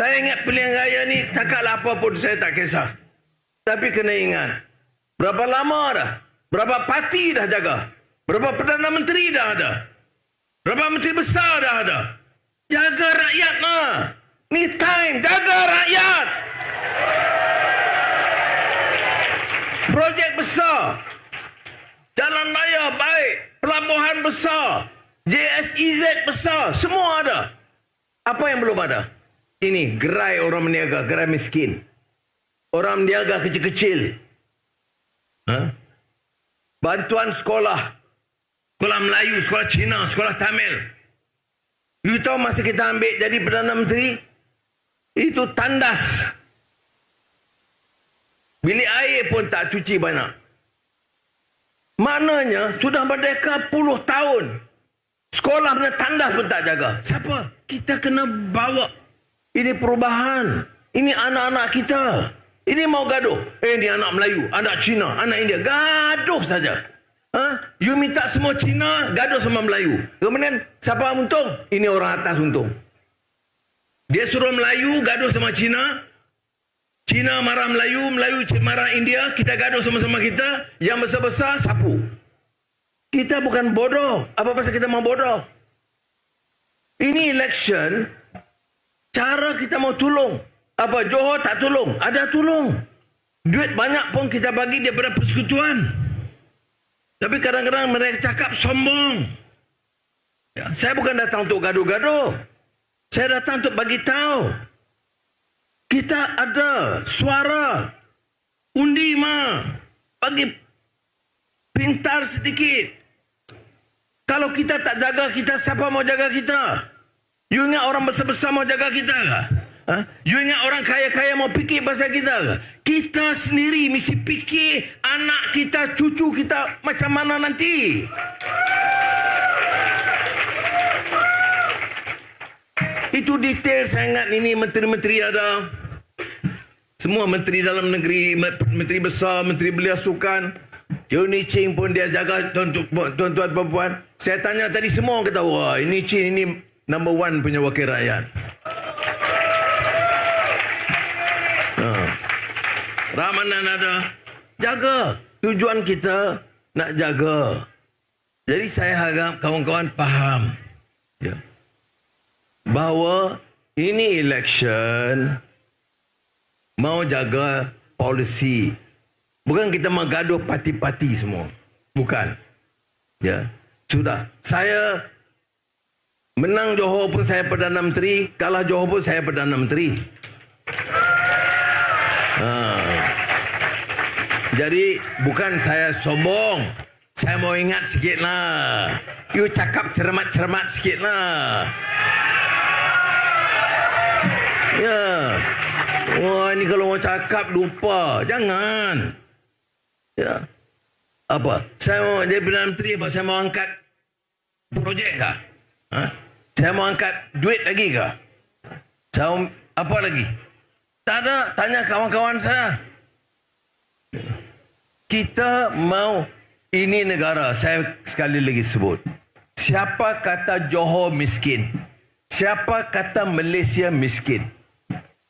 Saya ingat pilihan raya ni takkanlah apa pun saya tak kisah. Tapi kena ingat, berapa lama dah? Berapa parti dah jaga? Berapa Perdana Menteri dah ada? Berapa Menteri Besar dah ada? Jaga rakyat lah. Ni time, jaga rakyat. Projek besar. Jalan raya baik. Pelabuhan besar. JSEZ besar. Semua ada. Apa yang belum ada? Ini gerai orang meniaga, gerai miskin. Orang meniaga kecil-kecil. Bantuan sekolah. Sekolah Melayu, sekolah Cina, sekolah Tamil. You tahu masa kita ambil jadi Perdana Menteri, itu tandas. Bilik air pun tak cuci banyak. Maknanya sudah merdeka puluh tahun. Sekolah punya tandas pun tak jaga. Siapa? Kita kena bawa. Ini perubahan. Ini anak-anak kita. Ini mau gaduh. Ini anak Melayu, anak Cina, anak India. Gaduh saja. You minta semua Cina, gaduh sama Melayu. Kemudian siapa yang untung? Ini orang atas untung. Dia suruh Melayu gaduh sama Cina. Cina marah Melayu, Melayu marah India. Kita gaduh sama-sama kita. Yang besar-besar sapu. Kita bukan bodoh. Apa pasal kita mau bodoh? Ini election. Cara kita mau tolong. Apa Johor tak tolong? Ada tolong. Duit banyak pun kita bagi daripada persekutuan. Tapi kadang-kadang mereka cakap sombong. Ya, saya bukan datang untuk gaduh-gaduh. Saya datang untuk bagi tahu. Kita ada suara. Undi mah. Bagi pintar sedikit. Kalau kita tak jaga kita, siapa mau jaga kita? You ingat orang besar-besar mau jaga kita ke? You ingat orang kaya-kaya mau fikir pasal kita ke? Kita sendiri mesti fikir anak kita, cucu kita macam mana nanti. Itu detail saya ingat ini menteri-menteri ada. Semua menteri dalam negeri, menteri besar, menteri belia sukan. Yuni Ching pun dia jaga tuan-tuan perempuan. Saya tanya tadi semua orang kata, wah ini Ching ini number one punya wakil rakyat. Ramanan ada. Jaga. Tujuan kita nak jaga. Jadi saya harap kawan-kawan faham. Ya. Bahawa ini election mau jaga polisi. Bukan kita mau gaduh parti-parti semua. Bukan. Ya. Sudah. Saya menang Johor pun saya Perdana Menteri. Kalah Johor pun saya Perdana Menteri. Jadi bukan saya sombong. Saya mau ingat sikit lah. You cakap cermat-cermat sikit lah. Ya. Wah ni kalau mau cakap lupa. Jangan. Ya. Apa? Saya mau jadi Perdana Menteri apa? Saya mau angkat projek kah? Saya mau angkat duit lagi kah? Saya mau apa lagi? Tak ada. Tanya kawan-kawan saya. Kita mau ini negara. Saya sekali lagi sebut. Siapa kata Johor miskin? Siapa kata Malaysia miskin?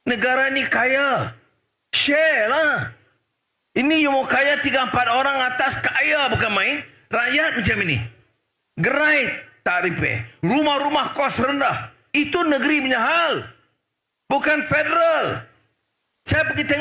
Negara ni kaya. Share lah. Ini you mau kaya 3-4 orang atas kaya bukan main. Rakyat macam ini. Gerai tak repair. Rumah-rumah kos rendah. Itu negeri punya hal. Bukan federal. Saya pergi tengok.